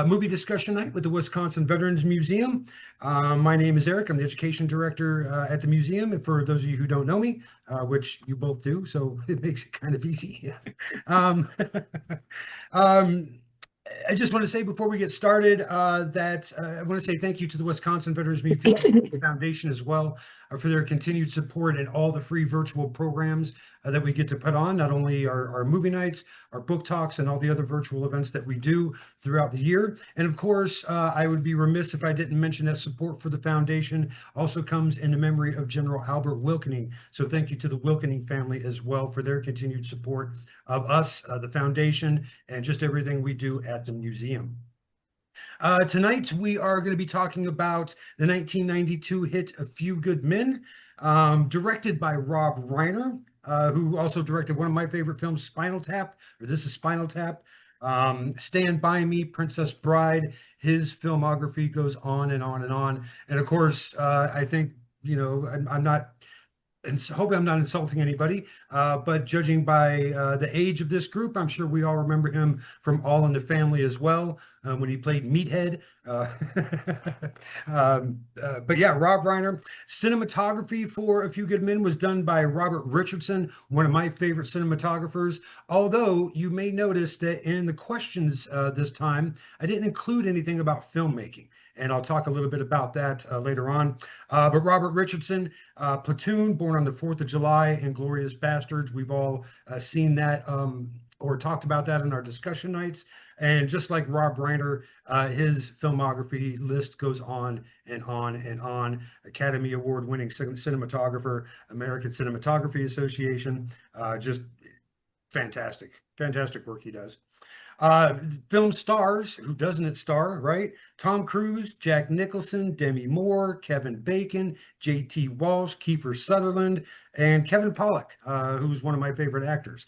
movie discussion night with the Wisconsin Veterans Museum. My name is Eric. I'm the education director at the museum. And for those of you who don't know me, which you both do, so it makes it kind of easy. um, um, I just want to say before we get started that I want to say thank you to the Wisconsin Veterans Museum Foundation as well for their continued support and all the free virtual programs that we get to put on, not only our movie nights, our book talks, and all the other virtual events that we do throughout the year. And of course, I would be remiss if I didn't mention that support for the foundation also comes in the memory of General Albert Wilkening. So thank you to the Wilkening family as well for their continued support of us, the foundation, and just everything we do at the museum. Tonight, we are going to be talking about the 1992 hit A Few Good Men, directed by Rob Reiner, who also directed one of my favorite films, Spinal Tap, or This is Spinal Tap, Stand By Me, Princess Bride. His filmography goes on and on and on. And of course, I think, I'm not and hope I'm not insulting anybody, but judging by the age of this group, I'm sure we all remember him from All in the Family as well, when he played Meathead. But yeah, Rob Reiner. Cinematography for A Few Good Men was done by Robert Richardson, one of my favorite cinematographers. Although you may notice that in the questions this time, I didn't include anything about filmmaking. And I'll talk a little bit about that later on. But Robert Richardson, Platoon, Born on the 4th of July, and Glorious Bastards. We've all seen that or talked about that in our discussion nights. And just like Rob Reiner, his filmography list goes on and on and on. Academy Award winning cinematographer, American Cinematography Association. Just fantastic, fantastic work he does. Film stars, who doesn't it star, right? Tom Cruise, Jack Nicholson, Demi Moore, Kevin Bacon, J.T. Walsh, Kiefer Sutherland, and Kevin Pollak, who's one of my favorite actors.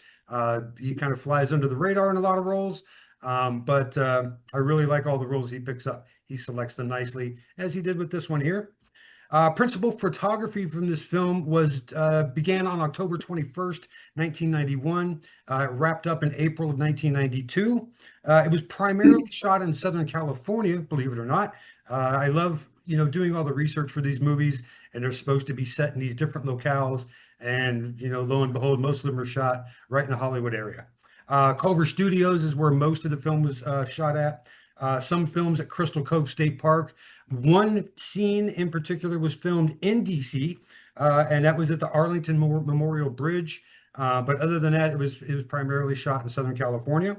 He kind of flies under the radar in a lot of roles, but I really like all the roles he picks up. He selects them nicely, as he did with this one here. Principal photography from this film began on October 21st, 1991, wrapped up in April of 1992. It was primarily shot in Southern California, believe it or not. I love, doing all the research for these movies, and they're supposed to be set in these different locales. And, lo and behold, most of them are shot right in the Hollywood area. Culver Studios is where most of the film was shot at. Some films at Crystal Cove State Park. One scene in particular was filmed in DC, and that was at the Arlington Memorial Bridge. But other than that, it was primarily shot in Southern California.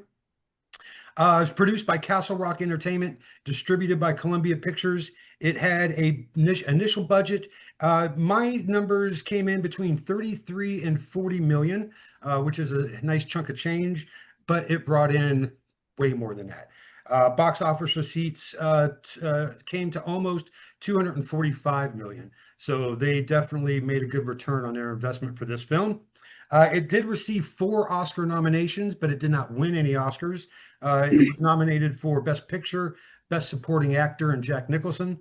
It was produced by Castle Rock Entertainment, distributed by Columbia Pictures. It had a initial budget. My numbers came in between 33 and 40 million, which is a nice chunk of change, but it brought in way more than that. Box office receipts came to almost 245 million. So they definitely made a good return on their investment for this film. It did receive 4 Oscar nominations, but it did not win any Oscars. It was nominated for Best Picture, Best Supporting Actor in Jack Nicholson,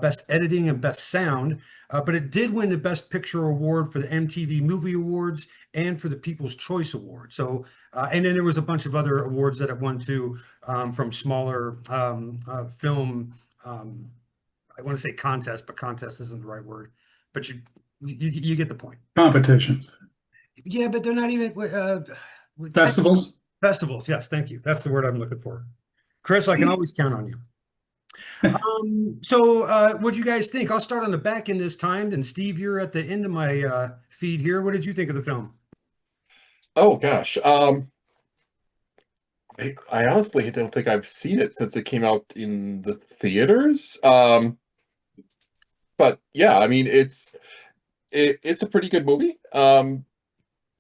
Best Editing and Best Sound, but it did win the Best Picture Award for the MTV Movie Awards and for the People's Choice Award. So, and then there was a bunch of other awards that it won too, from smaller film, I want to say contest, but contest isn't the right word, but you get the point. Competitions. Yeah, but they're not even Festivals? Festivals, yes, thank you. That's the word I'm looking for. Chris, I can always count on you. So what do you guys think? I'll start on the back end this time. And Steve, you're at the end of my feed here. What did you think of the film? Oh gosh. I honestly don't think I've seen it since it came out in the theaters. But yeah, I mean it's a pretty good movie.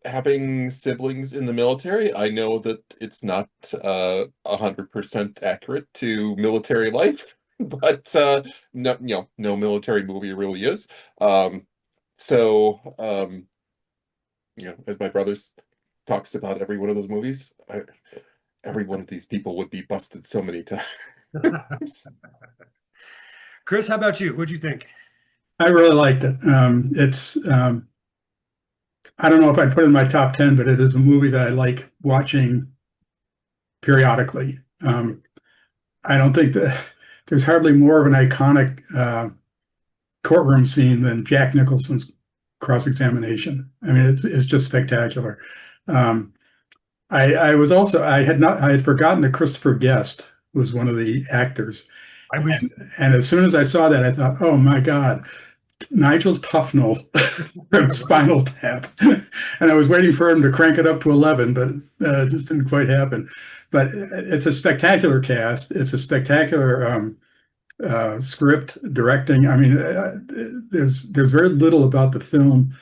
Having siblings in the military, I know that it's not 100% accurate to military life, but no military movie really is. So as my brothers talks about every one of those movies, every one of these people would be busted so many times. Chris, how about you? What'd you think? I really liked it. I don't know if I'd put it in my top 10, but it is a movie that I like watching periodically. I don't think that there's hardly more of an iconic courtroom scene than Jack Nicholson's cross-examination. I mean, it's just spectacular. Um, I had forgotten that Christopher Guest was one of the actors. I was And as soon as I saw that, I thought, oh my God, Nigel Tufnell from Spinal Tap. And I was waiting for him to crank it up to 11, but it just didn't quite happen. But it's a spectacular cast. It's a spectacular script, directing. I mean, there's very little about the film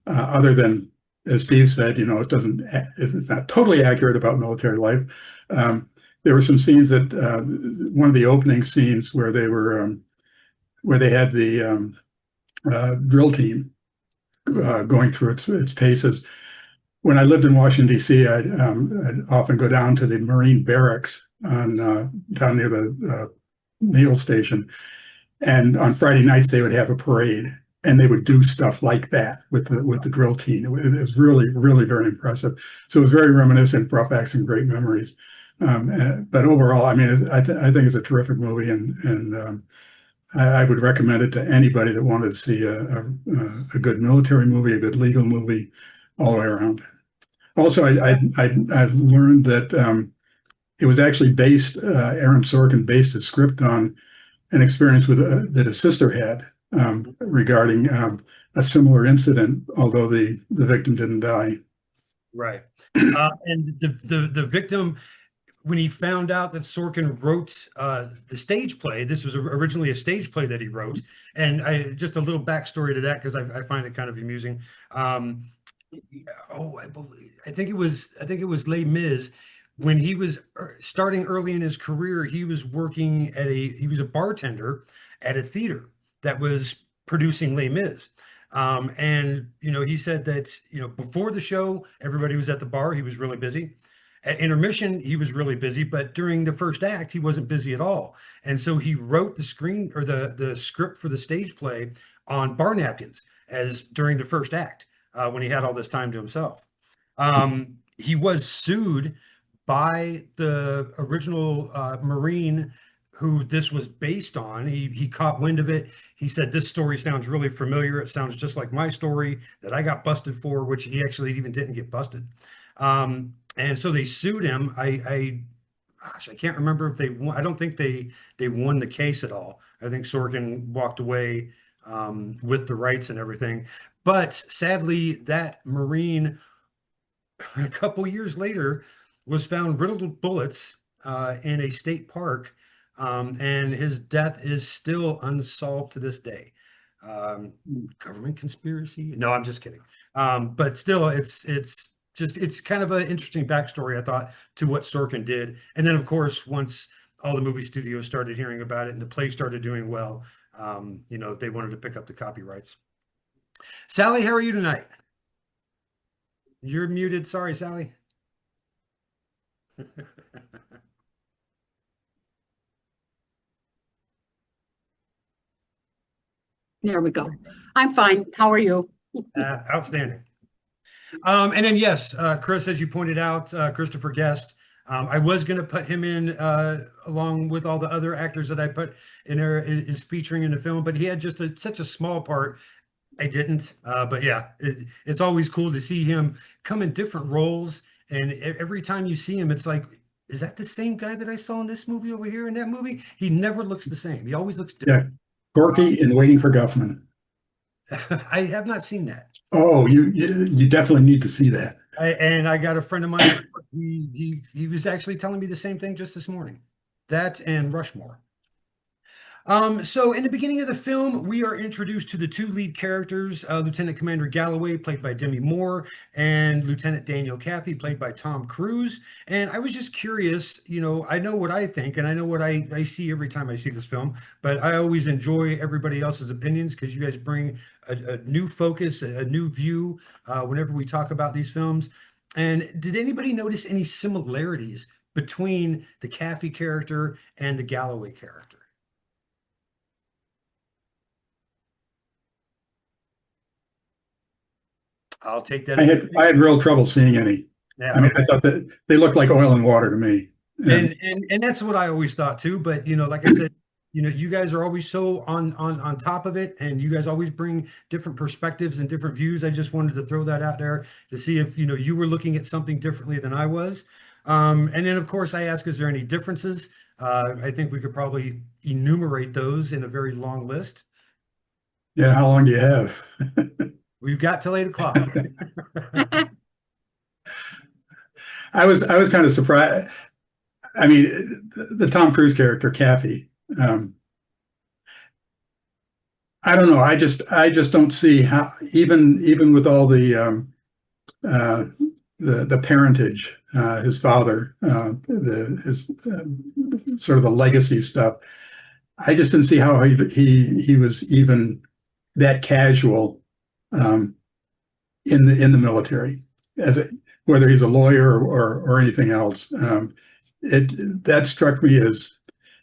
other than, as Steve said, it's not totally accurate about military life. There were some scenes that one of the opening scenes where where they had the drill team going through its paces. When I lived in Washington, D.C., I'd often go down to the Marine barracks down near the Needle Station. And on Friday nights, they would have a parade, and they would do stuff like that with the drill team. It was really, really very impressive. So it was very reminiscent, brought back some great memories. But overall, I mean, I think it's a terrific movie, and I would recommend it to anybody that wanted to see a good military movie, a good legal movie, all the way around. Also, I learned that it was actually Aaron Sorkin based his script on an experience that his sister had regarding a similar incident, although the victim didn't die. right. And the victim, when he found out that Sorkin wrote the stage play, this was originally a stage play that he wrote, and just a little backstory to that because I find it kind of amusing. I think it was Les Mis. When he was starting early in his career, he was working he was a bartender at a theater that was producing Les Mis. And he said that before the show, everybody was at the bar. He was really busy. At intermission, he was really busy, but during the first act, he wasn't busy at all. And so he wrote the script for the stage play on bar napkins as during the first act when he had all this time to himself. He was sued by the original Marine who this was based on. He caught wind of it. He said, "This story sounds really familiar. It sounds just like my story that I got busted for," which he actually even didn't get busted. And so they sued him. Gosh, I can't remember if they won. I don't think they won the case at all. I think Sorkin walked away with the rights and everything. But sadly, that Marine, a couple years later, was found riddled with bullets in a state park, and his death is still unsolved to this day. Government conspiracy? No, I'm just kidding. But still, it's kind of an interesting backstory, I thought, to what Sorkin did. And then, of course, once all the movie studios started hearing about it and the play started doing well, they wanted to pick up the copyrights. Sally, how are you tonight? You're muted. Sorry, Sally. There we go. I'm fine. How are you? Outstanding. And then, yes, Chris, as you pointed out, Christopher Guest, I was going to put him in along with all the other actors that I put in there is featuring in the film, but he had just such a small part. I didn't. But yeah, it's always cool to see him come in different roles. And every time you see him, it's like, is that the same guy that I saw in this movie over here in that movie? He never looks the same. He always looks different. Yeah, Corky and Waiting for Guffman. I have not seen that. Oh, you definitely need to see that. And I got a friend of mine. He was actually telling me the same thing just this morning. That and Rushmore. So in the beginning of the film, we are introduced to the two lead characters, Lieutenant Commander Galloway, played by Demi Moore, and Lieutenant Daniel Kaffee, played by Tom Cruise. And I was just curious, I know what I think, and I know what I see every time I see this film, but I always enjoy everybody else's opinions because you guys bring a new focus, a new view whenever we talk about these films. And did anybody notice any similarities between the Kaffee character and the Galloway character? I'll take that. I had real trouble seeing any. Yeah, I mean, I thought that they looked like oil and water to me. And that's what I always thought too. But like I said, you guys are always so on top of it, and you guys always bring different perspectives and different views. I just wanted to throw that out there to see if you were looking at something differently than I was. And then of course I ask, is there any differences? I think we could probably enumerate those in a very long list. Yeah, how long do you have? We've got till 8 o'clock. I was kind of surprised. I mean, the Tom Cruise character, Kathy. I don't know. I just don't see how, even with all the parentage, his father, his sort of the legacy stuff. I just didn't see how he was even that casual in the military, whether he's a lawyer or anything else. That struck me as,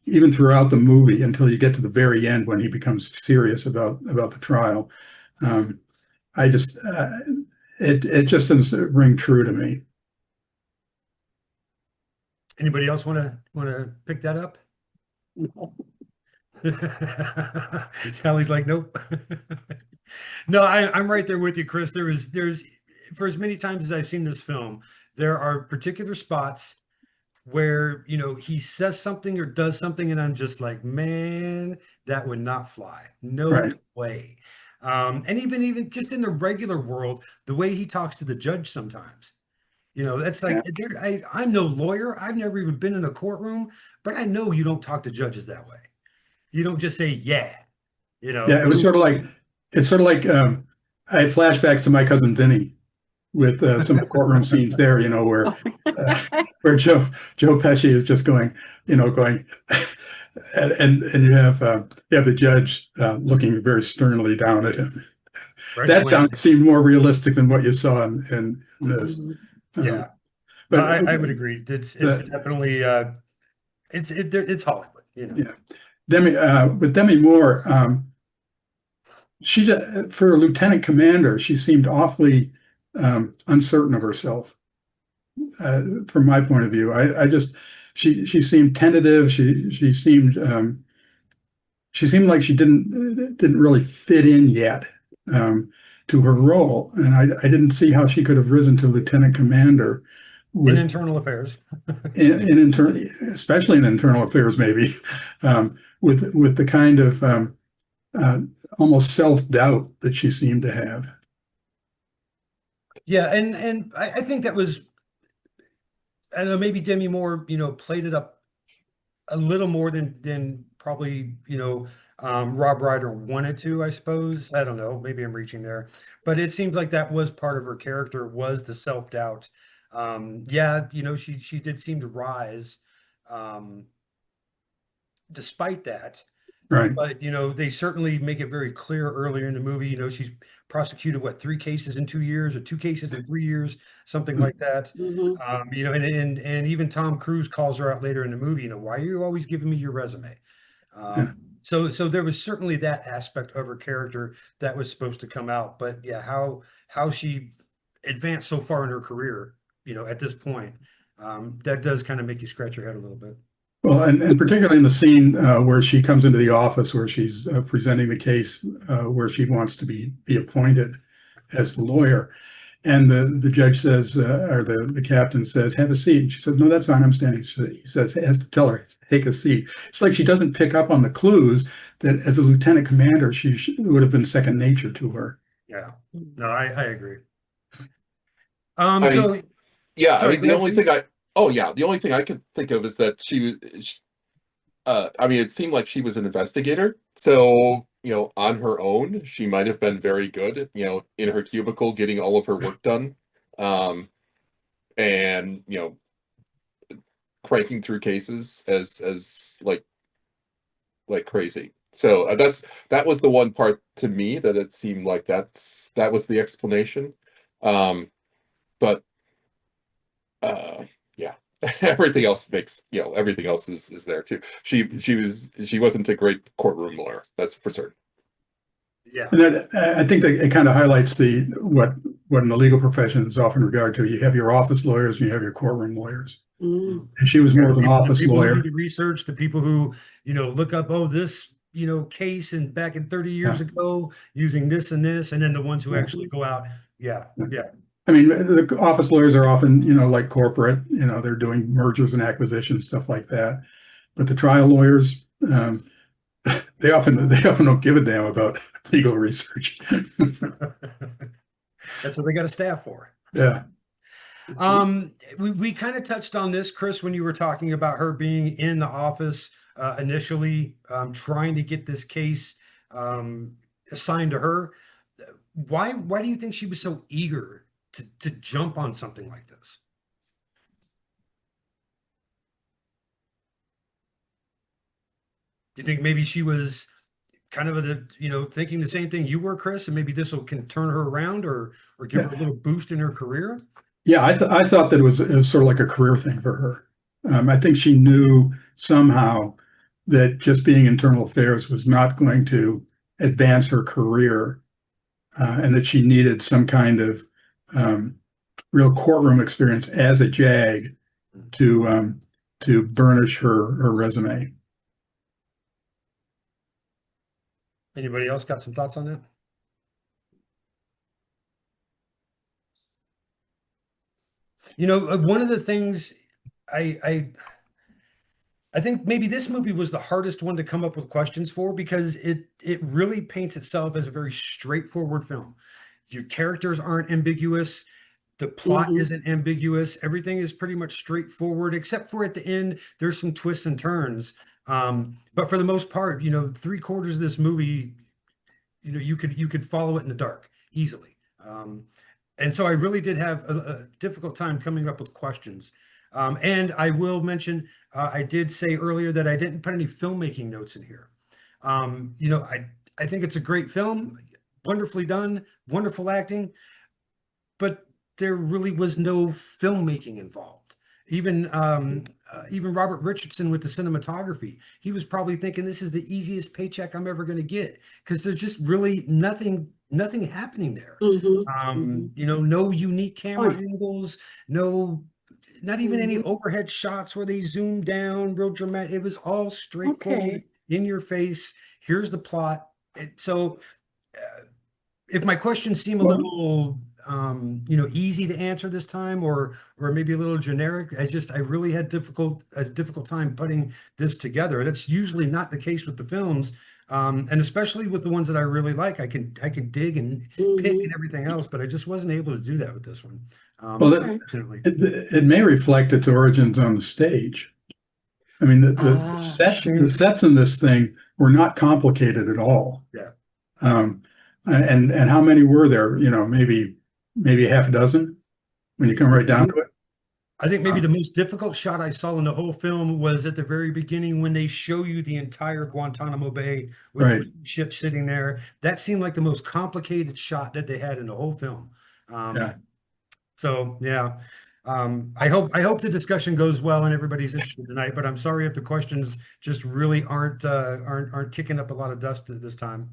even throughout the movie until you get to the very end when he becomes serious about the trial. It just doesn't ring true to me. Anybody else want to pick that up? No. Sally's like, nope. No, I'm right there with you, Chris. There's for as many times as I've seen this film, there are particular spots where he says something or does something, and I'm just like, man, that would not fly. No Right. way. And even just in the regular world, the way he talks to the judge sometimes. That's like, I'm no lawyer. I've never even been in a courtroom, but I know you don't talk to judges that way. You don't just say, yeah. Yeah, it's sort of like I had flashbacks to My Cousin Vinny with some of the courtroom scenes there, where Joe Pesci is just going, and you have the judge looking very sternly down at him. Right That seemed more realistic than what you saw in this. Yeah, But I would agree. It's definitely it's Hollywood. Yeah, with Demi Moore, she, for a lieutenant commander, she seemed awfully uncertain of herself. From my point of view, she seemed tentative. She seemed like she didn't really fit in yet to her role, and I didn't see how she could have risen to lieutenant commander in internal affairs. Especially in internal affairs, maybe with the kind of almost self-doubt that she seemed to have. Yeah, and I think that was, I don't know, maybe Demi Moore, played it up a little more than probably, Rob Reiner wanted to, I suppose. I don't know, maybe I'm reaching there, but it seems like that was part of her character, was the self-doubt. Yeah, she did seem to rise despite that. Right. But, they certainly make it very clear earlier in the movie, she's prosecuted, 3 cases in 2 years or 2 cases in 3 years, something like that. And even Tom Cruise calls her out later in the movie, why are you always giving me your resume? So there was certainly that aspect of her character that was supposed to come out. But yeah, how she advanced so far in her career, at this point, that does kind of make you scratch your head a little bit. Well, and particularly in the scene where she comes into the office where she's presenting the case where she wants to be appointed as the lawyer. And the judge says, or the captain says, have a seat. And she says, no, that's fine, I'm standing. He says, he has to tell her, take a seat. It's like she doesn't pick up on the clues that as a lieutenant commander, she would have been second nature to her. Yeah, no, I agree. Sorry, the only thing the only thing I could think of is that it seemed like she was an investigator. So, on her own, she might have been very good, in her cubicle, getting all of her work done. And, cranking through cases as like crazy. So that was the one part to me that it seemed like that was the explanation. But yeah, everything else everything else is there too. She wasn't a great courtroom lawyer, that's for certain. Yeah, and I think that it kind of highlights what in the legal profession is often regarded to. You have your office lawyers and you have your courtroom lawyers, Mm. And she was more of an The office people who lawyer. do the research, the people who, look up, oh, this, case and back in 30 years Yeah. ago using this and this, and then the ones who Yeah. actually go out. Yeah. I mean, the office lawyers are often, like corporate, they're doing mergers and acquisitions, stuff like that. But the trial lawyers, they often don't give a damn about legal research. That's what they got a staff for. Yeah. We kind of touched on this, Chris, when you were talking about her being in the office initially, trying to get this case assigned to her. Why do you think she was so eager to jump on something like this? Do you think maybe she was kind of thinking the same thing you were, Chris, and maybe this can turn her around or give her a little boost in her career? Yeah, I thought that it was sort of like a career thing for her. I think she knew somehow that just being internal affairs was not going to advance her career, and that she needed some kind of real courtroom experience as a JAG to burnish her resume. Anybody else got some thoughts on that? One of the things I think maybe this movie was the hardest one to come up with questions for, because it really paints itself as a very straightforward film. Your characters aren't ambiguous. The plot isn't ambiguous. Everything is pretty much straightforward, except for at the end, there's some twists and turns. But for the most part, 3/4 of this movie, you could follow it in the dark easily. And so I really did have a difficult time coming up with questions. And I will mention, I did say earlier that I didn't put any filmmaking notes in here. I think it's a great film, wonderfully done, wonderful acting, but there really was no filmmaking involved. Even Robert Richardson with the cinematography, he was probably thinking this is the easiest paycheck I'm ever going to get, because there's just really nothing happening there. No unique camera angles, not even any overhead shots where they zoom down real dramatic. It was all straightforward, in your face. Here's the plot. So if my questions seem a little easy to answer this time, or maybe a little generic, I really had a difficult time putting this together. That's usually not the case with the films, and especially with the ones that I really like. I can dig and pick and everything else, but I just wasn't able to do that with this one. Well, it may reflect its origins on the stage. I mean, the sets in this thing were not complicated at all. Yeah. And how many were there? Maybe half a dozen when you come right down to it. I think maybe the most difficult shot I saw in the whole film was at the very beginning, when they show you the entire Guantanamo Bay with the ship sitting there. That seemed like the most complicated shot that they had in the whole film. So yeah, I hope the discussion goes well and everybody's interested tonight. But I'm sorry if the questions just really aren't kicking up a lot of dust at this time.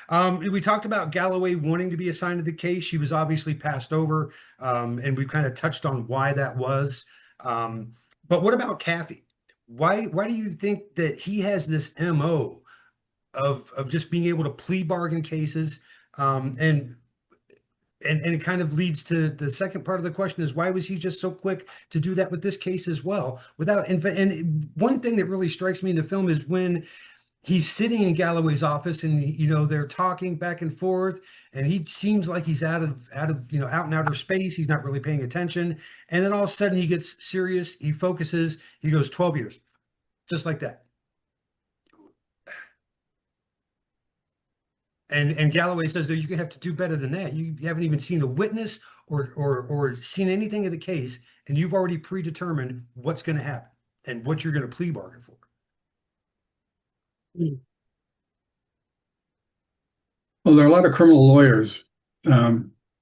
We talked about Galloway wanting to be assigned to the case. She was obviously passed over, and we kind of touched on why that was. But what about Kaffee? Why do you think that he has this MO of just being able to plea bargain cases? And it kind of leads to the second part of the question, is why was he just so quick to do that with this case as well? And one thing that really strikes me in the film is when he's sitting in Galloway's office and, they're talking back and forth, and he seems like he's out in outer space. He's not really paying attention. And then all of a sudden he gets serious. He focuses, he goes 12 years, just like that. And Galloway says that you have to do better than that. You haven't even seen a witness or seen anything of the case, and you've already predetermined what's going to happen and what you're going to plea bargain for. Well, there are a lot of criminal lawyers,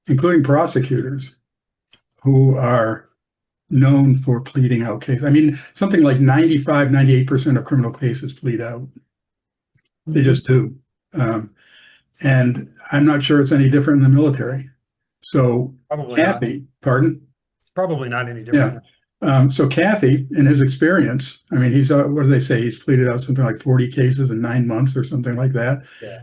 including prosecutors, who are known for pleading out cases. I mean, something like 95, 98% of criminal cases plead out. They just do. And I'm not sure it's any different in the military. So Probably Kaffee, pardon? Probably not any different. So Kathy, in his experience, I mean, what do they say? He's pleaded out something like 40 cases in 9 months or something like that. Yeah.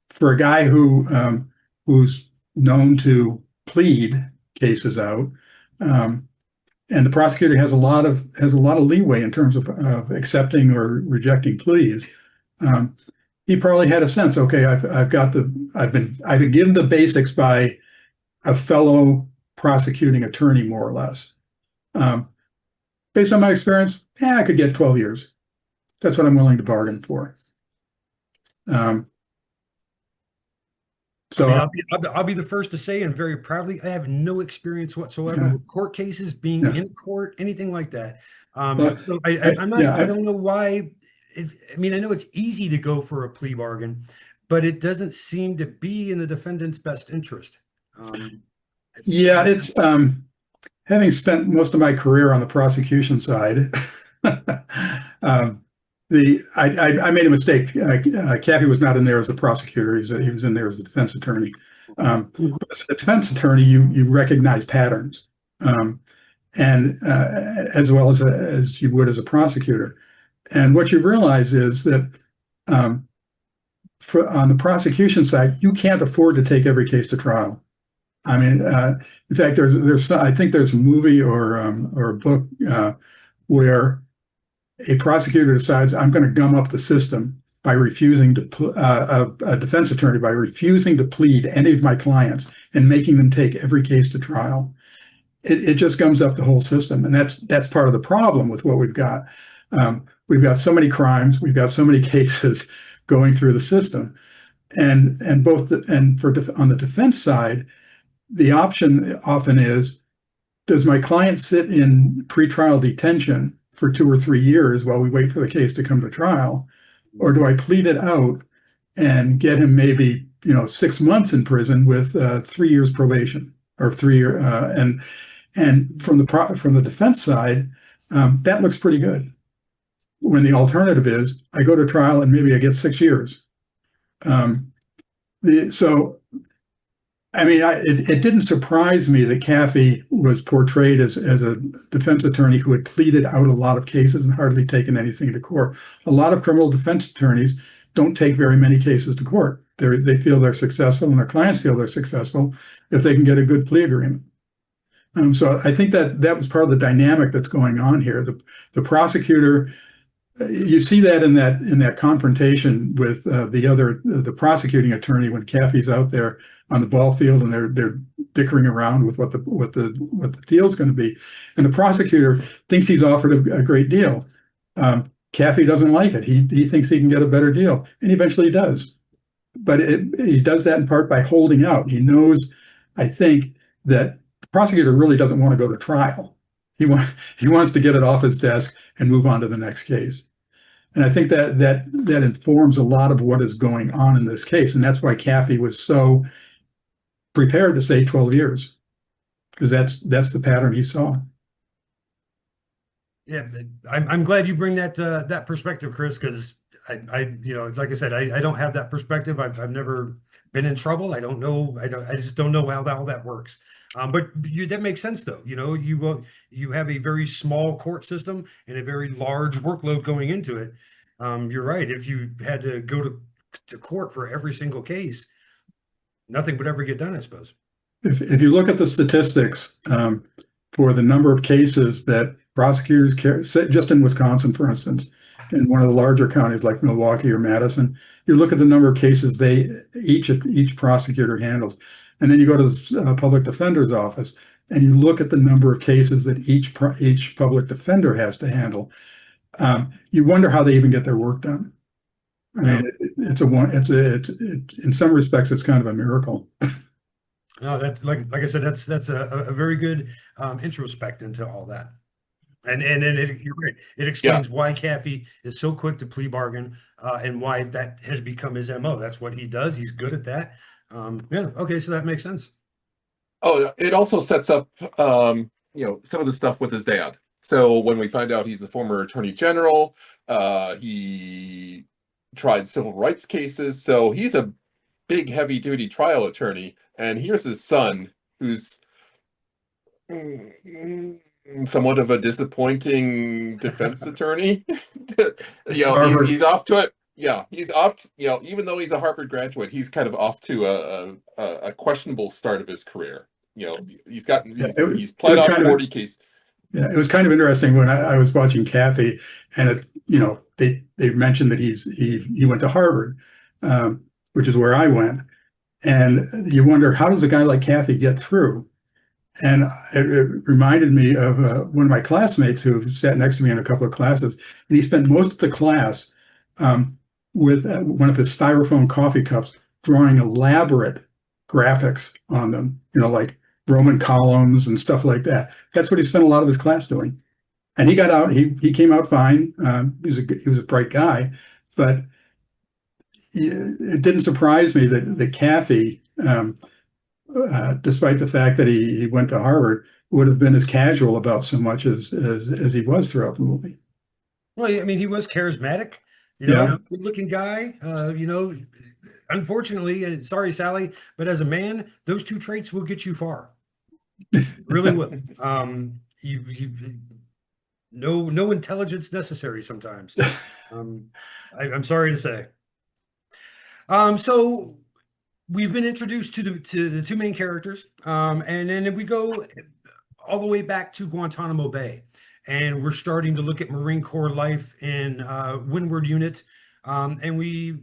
For a guy who's known to plead cases out, and the prosecutor has a lot of leeway in terms of accepting or rejecting pleas. He probably had a sense. Okay, I've been given the basics by a fellow prosecuting attorney, more or less. Based on my experience, I could get 12 years. That's what I'm willing to bargain for. So I mean, I'll be the first to say, and very proudly, I have no experience whatsoever Yeah. with court cases, being Yeah. in court, anything like that. But So I'm not. yeah, I don't know why. I mean, I know it's easy to go for a plea bargain, but it doesn't seem to be in the defendant's best interest. Yeah, it's having spent most of my career on the prosecution side. I made a mistake. Kathy was not in there as the prosecutor. He was in there as the defense attorney. But as a defense attorney, you recognize patterns, and as well as you would as a prosecutor. And what you realize is that on the prosecution side, you can't afford to take every case to trial. I mean, in fact, I think there's a movie or a book where a prosecutor decides, I'm going to gum up the system by refusing to a defense attorney by refusing to plead any of my clients and making them take every case to trial. It just gums up the whole system, and that's part of the problem with what we've got. We've got so many crimes, we've got so many cases going through the system, and on the defense side, the option often is, does my client sit in pretrial detention for 2 or 3 years while we wait for the case to come to trial? Or do I plead it out and get him maybe 6 months in prison with 3 years probation or 3 year and from the defense side, that looks pretty good. When the alternative is I go to trial and maybe I get 6 years. I mean, it didn't surprise me that Kathy was portrayed as a defense attorney who had pleaded out a lot of cases and hardly taken anything to court. A lot of criminal defense attorneys don't take very many cases to court. They feel they're successful, and their clients feel they're successful if they can get a good plea agreement. So I think that was part of the dynamic that's going on here. The prosecutor, you see that in that confrontation with the prosecuting attorney when Kathy's out there on the ball field and they're dickering around with what the deal's going to be, and the prosecutor thinks he's offered a great deal. Kathy doesn't like it. He thinks he can get a better deal, and eventually he does. But he does that in part by holding out. He knows, I think, that the prosecutor really doesn't want to go to trial. He wants to get it off his desk and move on to the next case. And I think that informs a lot of what is going on in this case. And that's why Kathy was so prepared to say 12 years, because that's the pattern he saw. Yeah, I'm glad you bring that perspective, Chris, because I like I said, I don't have that perspective. I've never been in trouble. I don't know. I just don't know how that works. But that makes sense, though. You have a very small court system and a very large workload going into it. You're right. If you had to go to court for every single case, nothing would ever get done, I suppose. If you look at the statistics for the number of cases that prosecutors carry, just in Wisconsin, for instance, in one of the larger counties like Milwaukee or Madison, you look at the number of cases each prosecutor handles, and then you go to the public defender's office and you look at the number of cases that each public defender has to handle. You wonder how they even get their work done. I mean, in some respects, it's kind of a miracle. No, that's like I said, that's a very good introspect into all that. And you're right. It explains why Kathy is so quick to plea bargain, and why that has become his MO. That's what he does. He's good at that. Yeah. Okay. So that makes sense. Oh, it also sets up, some of the stuff with his dad. So when we find out he's the former attorney general, he tried civil rights cases. So he's a big, heavy duty trial attorney. And here's his son, who's somewhat of a disappointing defense attorney. Harvard. He's off to it. Yeah, he's off. Even though he's a Harvard graduate, he's kind of off to a questionable start of his career. He's pled was out kind of 40 cases. Yeah, it was kind of interesting when I was watching Kathy, and they mentioned that he went to Harvard, which is where I went, and you wonder, how does a guy like Kathy get through? And it reminded me of one of my classmates who sat next to me in a couple of classes, and he spent most of the class with one of his styrofoam coffee cups drawing elaborate graphics on them, like Roman columns and stuff like that. That's what he spent a lot of his class doing. And he got out, he came out fine. He was a bright guy, but it didn't surprise me that Kathy, despite the fact that he went to Harvard, would have been as casual about so much as he was throughout the movie. Well, I mean, he was charismatic, good looking guy, unfortunately, and sorry, Sally, but as a man, those two traits will get you far. Really will. No intelligence necessary sometimes. I'm sorry to say. So we've been introduced to the two main characters, and then we go all the way back to Guantanamo Bay, and we're starting to look at Marine Corps life in Windward Unit, and we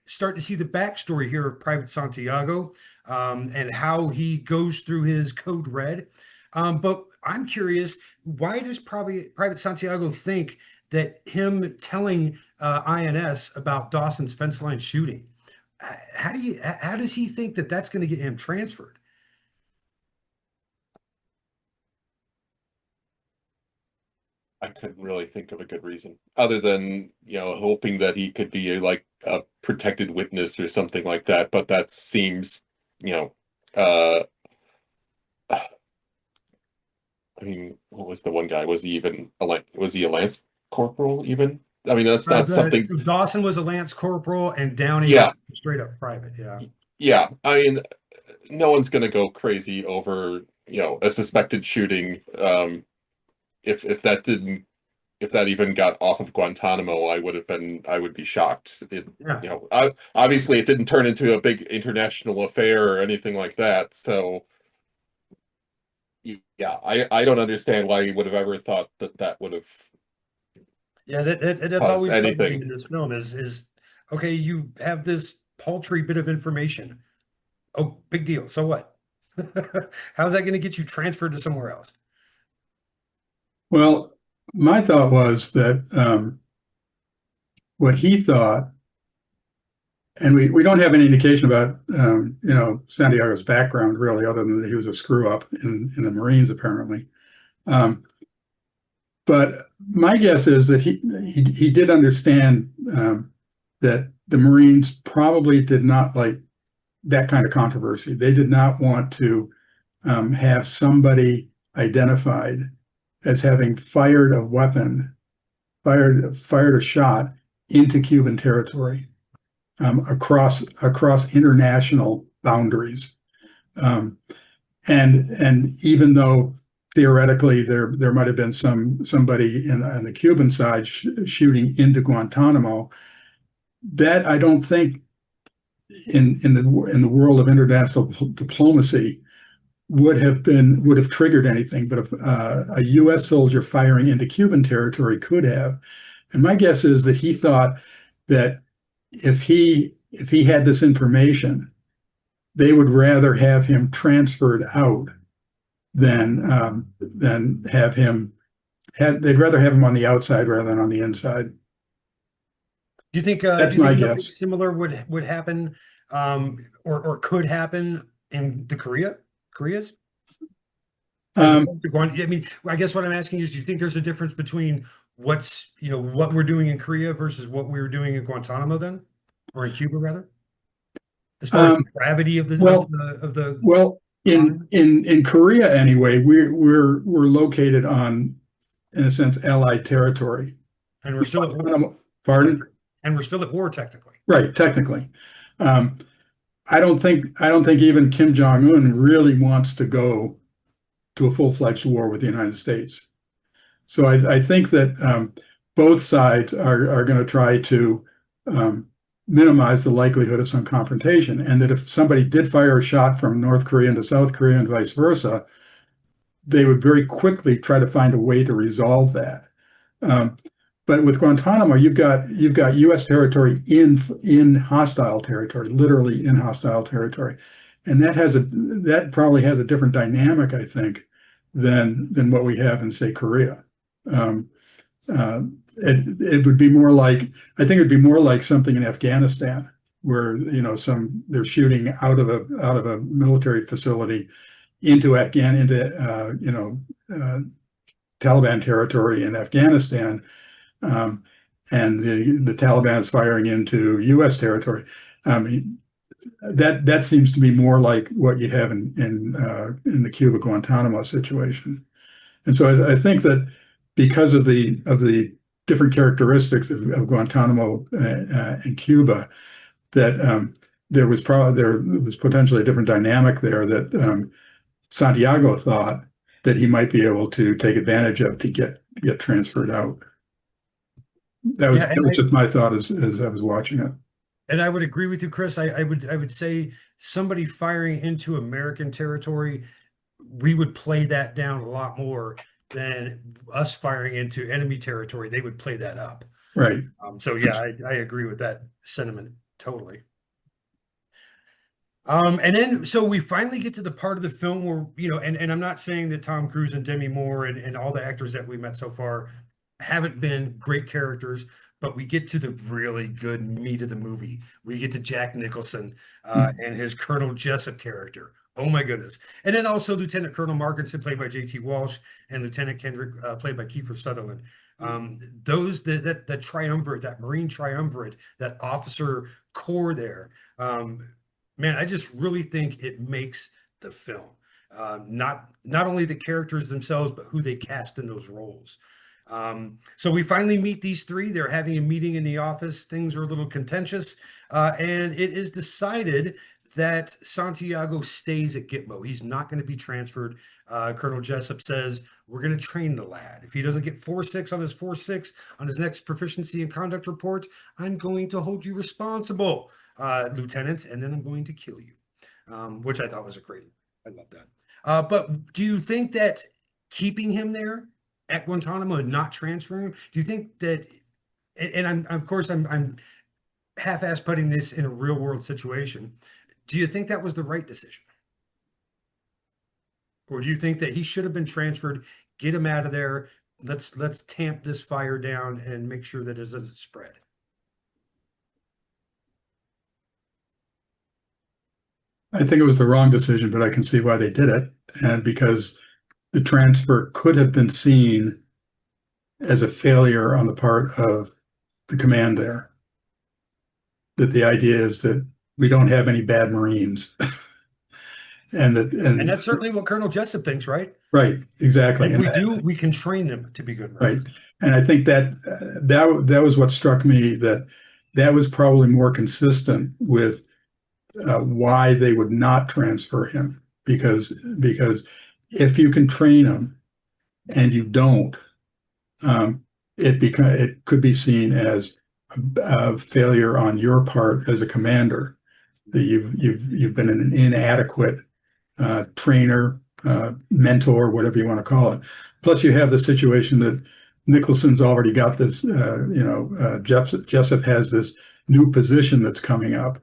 start to see the backstory here of Private Santiago, and how he goes through his code red. But I'm curious, why does Private Santiago think that him telling INS about Dawson's fence line shooting, how does he think that that's going to get him transferred? I couldn't really think of a good reason other than, hoping that he could be like a protected witness or something like that. But that seems, I mean, what was the one guy? Was he a Lance Corporal even? I mean, that's not something. Dawson was a Lance Corporal and Downey was straight up private. Yeah. Yeah. I mean, no one's going to go crazy over, a suspected shooting. If that even got off of Guantanamo, I would be shocked. Obviously it didn't turn into a big international affair or anything like that. So yeah, I don't understand why he would have ever thought that would have. Yeah, that's always anything in this film is okay. You have this paltry bit of information. Oh, big deal. So what? How's that going to get you transferred to somewhere else? Well, my thought was that what he thought, and we don't have any indication about Santiago's background really, other than that he was a screw up in the Marines apparently. But my guess is that he did understand that the Marines probably did not like that kind of controversy. They did not want to have somebody identified as having fired a weapon, fired a shot into Cuban territory, across international boundaries. And even though theoretically there might have been somebody on the Cuban side shooting into Guantanamo, that I don't think in the world of international diplomacy would have triggered anything, but a U.S. soldier firing into Cuban territory could have. And my guess is that he thought that if he had this information, they would rather have him transferred out than have him. They'd rather have him on the outside rather than on the inside. Do you think that's my guess? Similar would happen, or could happen in the Koreas? I mean, I guess what I'm asking is, do you think there's a difference between what we're doing in Korea versus what we were doing in Guantanamo then, or in Cuba rather? As far as the gravity of in Korea anyway, we're located on, in a sense, Allied territory, and we're still at war. Pardon? And we're still at war technically. Right, technically. I don't think even Kim Jong-un really wants to go to a full-fledged war with the United States. So I think that both sides are going to try to minimize the likelihood of some confrontation, and that if somebody did fire a shot from North Korea into South Korea and vice versa, they would very quickly try to find a way to resolve that. But with Guantanamo, you've got U.S. territory in hostile territory, literally in hostile territory, and that probably has a different dynamic, I think, than what we have in, say, Korea. It would be more like, I think it'd be more like something in Afghanistan, where they're shooting out of a military facility into Taliban territory in Afghanistan, and the Taliban is firing into U.S. territory. That seems to be more like what you have in the Cuba Guantanamo situation. And so I think that because of the different characteristics of Guantanamo and Cuba, that there was potentially a different dynamic there that Santiago thought that he might be able to take advantage of to get transferred out. That was just my thought as I was watching it. And I would agree with you, Chris. I would say somebody firing into American territory, we would play that down a lot more than us firing into enemy territory. They would play that up. Right. So yeah, I agree with that sentiment totally. And then so we finally get to the part of the film where, and I'm not saying that Tom Cruise and Demi Moore and all the actors that we met so far haven't been great characters, but we get to the really good meat of the movie. We get to Jack Nicholson and his Colonel Jessup character. Oh my goodness. And then also Lieutenant Colonel Markinson, played by J.T. Walsh, and Lieutenant Kendrick, played by Kiefer Sutherland. The triumvirate, that Marine triumvirate, that officer corps there, man, I just really think it makes the film. Not only the characters themselves, but who they cast in those roles. So we finally meet these three. They're having a meeting in the office. Things are a little contentious, and it is decided that Santiago stays at Gitmo. He's not going to be transferred. Colonel Jessup says, we're going to train the lad. If he doesn't get 4.6 on his 4.6 on his next proficiency and conduct report, I'm going to hold you responsible, Lieutenant, and then I'm going to kill you, which I thought was I love that. But do you think that keeping him there at Guantanamo and not transferring him, do you think that, and I'm half-ass putting this in a real world situation, do you think that was the right decision? Or do you think that he should have been transferred, get him out of there, let's tamp this fire down and make sure that it doesn't spread? I think it was the wrong decision, but I can see why they did it. And because the transfer could have been seen as a failure on the part of the command there. That the idea is that we don't have any bad Marines. and that's certainly what Colonel Jessup thinks, right? Right, exactly. And we can train them to be good Marines. Right. And I think that was what struck me, that was probably more consistent with why they would not transfer him, because if you can train him and you don't, it could be seen as a failure on your part as a commander, that you've been an inadequate trainer, mentor, whatever you want to call it. Plus, you have the situation that Nicholson's already got this. Jessup has this new position that's coming up.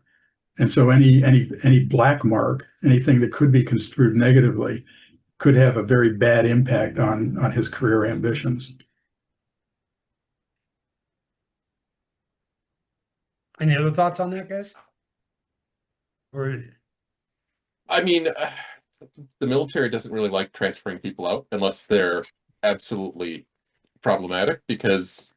And so any black mark, anything that could be construed negatively, could have a very bad impact on his career ambitions. Any other thoughts on that, guys? Or, I mean, the military doesn't really like transferring people out unless they're absolutely problematic, because,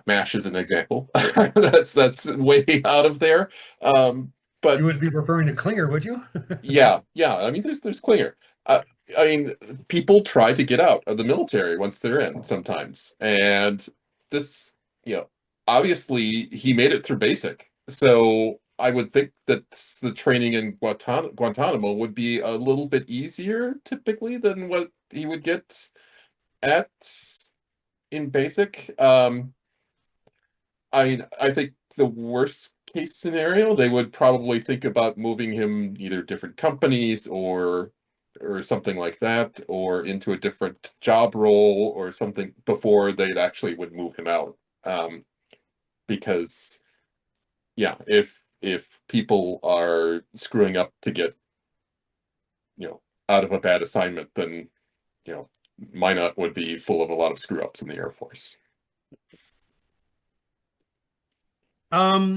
MASH is an example. that's way out of there. But you would be referring to Klinger, would you? yeah. I mean, there's Klinger. People try to get out of the military once they're in sometimes, and this, obviously he made it through basic. So I would think that the training in Guantanamo would be a little bit easier typically than what he would get at in basic. I think the worst case scenario, they would probably think about moving him either different companies or something like that, or into a different job role or something before they'd actually would move him out. Because yeah, if people are screwing up to get, out of a bad assignment, then Minot would be full of a lot of screw ups in the Air Force. At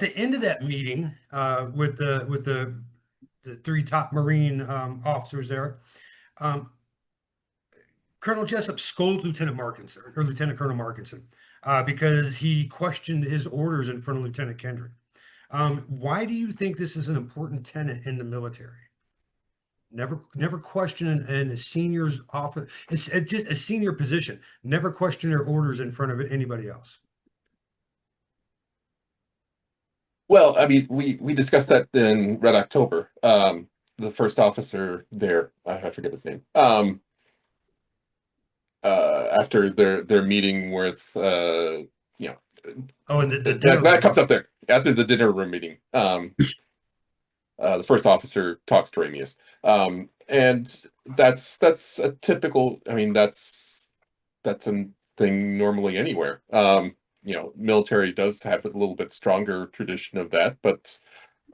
the end of that meeting, with the three top Marine officers there, Colonel Jessup scolds Lieutenant Markinson or Lieutenant Colonel Markinson because he questioned his orders in front of Lieutenant Kendrick. Why do you think this is an important tenet in the military? Never question in a senior's office. It's just a senior position. Never question their orders in front of anybody else. Well, I mean, we discussed that in Red October. The first officer there, I forget his name. After their meeting with Oh, and that comes up there after the dinner room meeting. The first officer talks to Ramius. And that's a typical, I mean, that's a thing normally anywhere. Military does have a little bit stronger tradition of that, but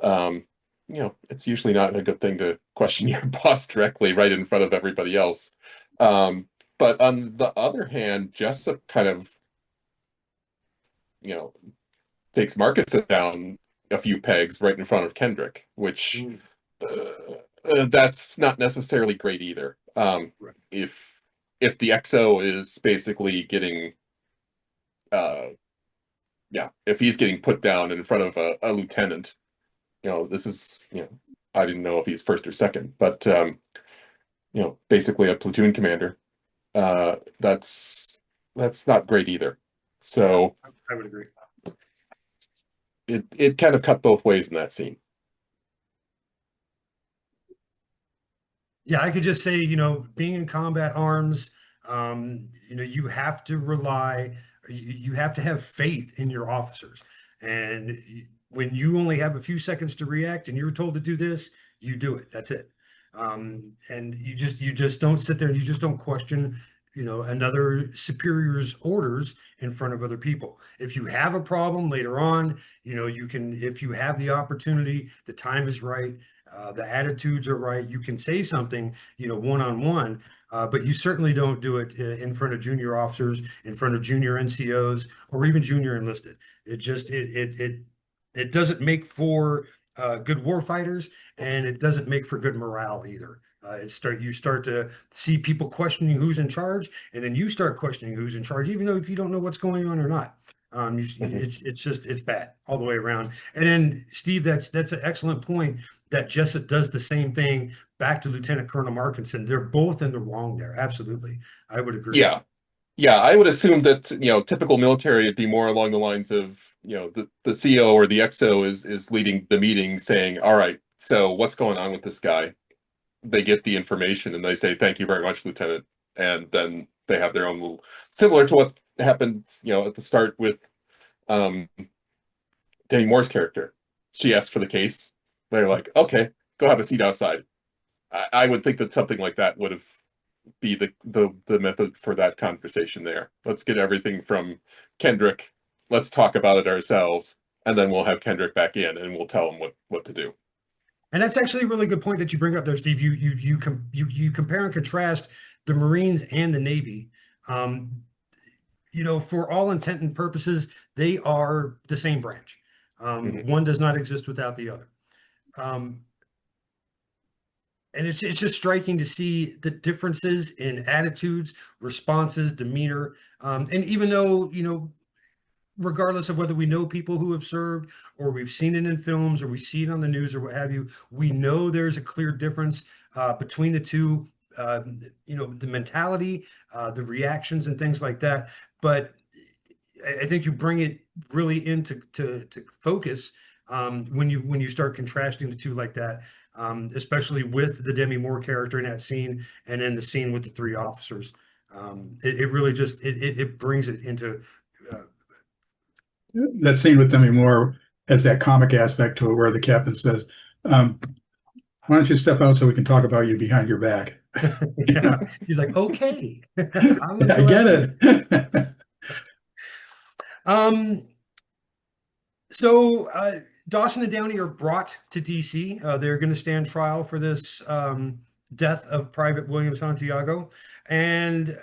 it's usually not a good thing to question your boss directly right in front of everybody else. But on the other hand, Jessup kind of, takes Markinson down a few pegs right in front of Kendrick, which that's not necessarily great either. Right. If the XO is basically getting, if he's getting put down in front of a lieutenant, this is, I didn't know if he's first or second, but basically a platoon commander, that's not great either. So I would agree. It kind of cut both ways in that scene. Yeah, I could just say, being in combat arms, you have to rely, you have to have faith in your officers. And when you only have a few seconds to react and you're told to do this, you do it. That's it. And you just don't sit there and you just don't question, another superior's orders in front of other people. If you have a problem later on, you can, if you have the opportunity, the time is right, the attitudes are right, you can say something, one-on-one, but you certainly don't do it in front of junior officers, in front of junior NCOs, or even junior enlisted. It just, it doesn't make for good war fighters, and it doesn't make for good morale either. You start to see people questioning who's in charge, and then you start questioning who's in charge, even though if you don't know what's going on or not. It's bad all the way around. And then Steve, that's an excellent point that Jessup does the same thing back to Lieutenant Colonel Markinson. They're both in the wrong there. Absolutely. I would agree. Yeah. I would assume that, typical military would be more along the lines of, the CO or the XO is leading the meeting saying, all right, so what's going on with this guy? They get the information and they say, thank you very much, Lieutenant. And then they have their own little, similar to what happened, at the start with Demi Moore's character. She asked for the case. They're like, okay, go have a seat outside. I would think that something like that would have be the method for that conversation there. Let's get everything from Kendrick. Let's talk about it ourselves. And then we'll have Kendrick back in and we'll tell him what to do. And that's actually a really good point that you bring up there, Steve. You compare and contrast the Marines and the Navy. For all intent and purposes, they are the same branch. One does not exist without the other. And it's just striking to see the differences in attitudes, responses, demeanor. And even though, regardless of whether we know people who have served or we've seen it in films or we see it on the news or what have you, we know there's a clear difference between the two, the mentality, the reactions and things like that. But I think you bring it really into to focus when you start contrasting the two like that. especially with the Demi Moore character in that scene, and then the scene with the three officers. It really just it brings it into That scene with Demi Moore has that comic aspect to it where the captain says, why don't you step out so we can talk about you behind your back? yeah. He's like, okay, I'm gonna I go get ahead. it. So Dawson and Downey are brought to DC. They're going to stand trial for this death of Private William Santiago, and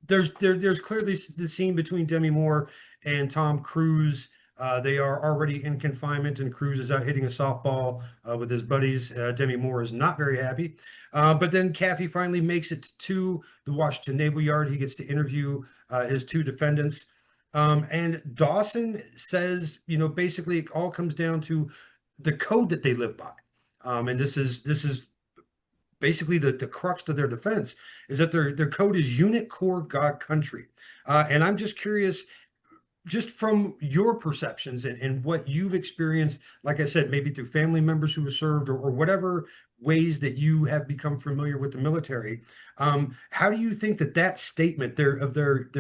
there's clearly the scene between Demi Moore and Tom Cruise. They are already in confinement, and Cruise is out hitting a softball with his buddies. Demi Moore is not very happy, but then Kaffee finally makes it to the Washington Naval Yard. He gets to interview his two defendants. And Dawson says, basically it all comes down to the code that they live by. And this is basically the crux to their defense, is that their code is Unit Core God Country. And I'm just curious, just from your perceptions and what you've experienced, like I said, maybe through family members who have served or whatever ways that you have become familiar with the military, how do you think that statement of their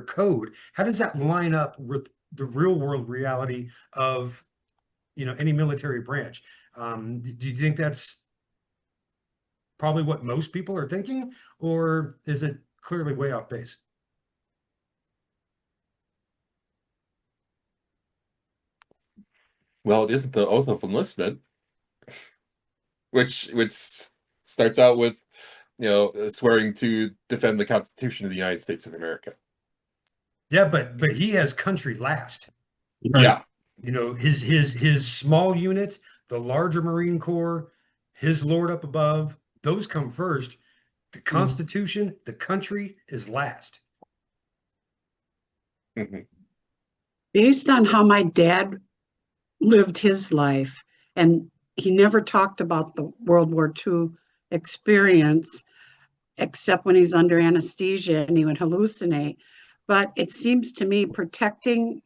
code, how does that line up with the real world reality of any military branch? Do you think that's probably what most people are thinking, or is it clearly way off base? Well, it isn't the oath of enlistment, which starts out with swearing to defend the Constitution of the United States of America. Yeah, but he has country last. Yeah. His small unit, the larger Marine Corps, his lord up above, those come first. The Constitution, the country is last. Mm-hmm. Based on how my dad lived his life, and he never talked about the World War II experience, except when he's under anesthesia and he would hallucinate. But it seems to me protecting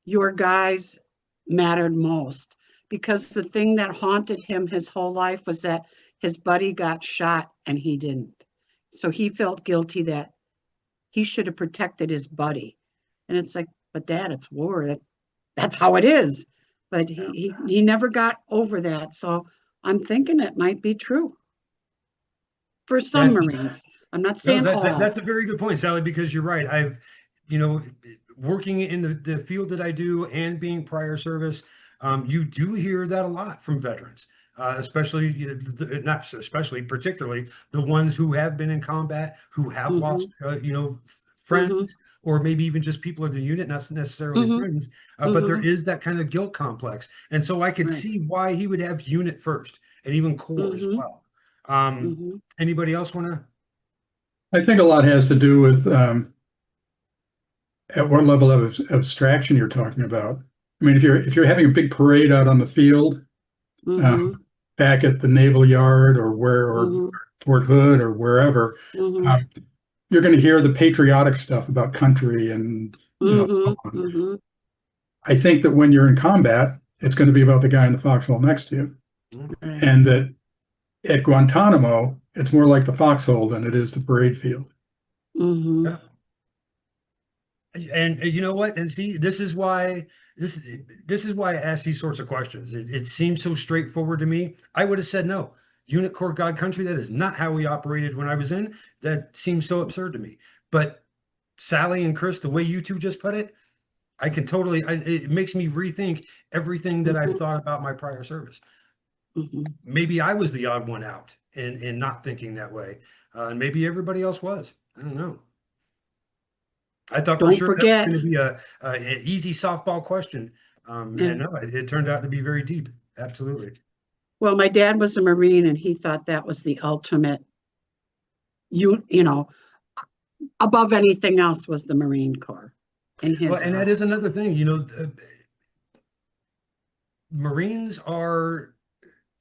your guys mattered most, because the thing that haunted him his whole life was that his buddy got shot and he didn't. So he felt guilty that he should have protected his buddy. And it's like, but Dad, it's war. That's how it is. But he never got over that. So I'm thinking it might be true for some Marines. I'm not saying all. That's a very good point, Sally, because you're right. I've, working in the field that I do and being prior service, you do hear that a lot from veterans, especially, not especially, particularly the ones who have been in combat, who have lost, friends, or maybe even just people in the unit, not necessarily friends, but there is that kind of guilt complex. And so I could see why he would have unit first and even core as well. Anybody else want to? I think a lot has to do with at what level of abstraction you're talking about. I mean, if you're having a big parade out on the field, back at the Naval Yard or Fort Hood or wherever, you're going to hear the patriotic stuff about country and so on. I think that when you're in combat, it's going to be about the guy in the foxhole next to you, and that at Guantanamo, it's more like the foxhole than it is the parade field. Yeah. And you know what? And see, this is why I ask these sorts of questions. It seems so straightforward to me. I would have said no. Unit Core God Country, that is not how we operated when I was in. That seems so absurd to me. But Sally and Chris, the way you two just put it, I can totally, it makes me rethink everything that I've thought about my prior service. Maybe I was the odd one out in not thinking that way. And maybe everybody else was. I don't know. I thought for sure that was going to be an easy softball question. And no, it turned out to be very deep. Absolutely. Well, my dad was a Marine, and he thought that was the ultimate, above anything else was the Marine Corps. In his and that is another thing, Marines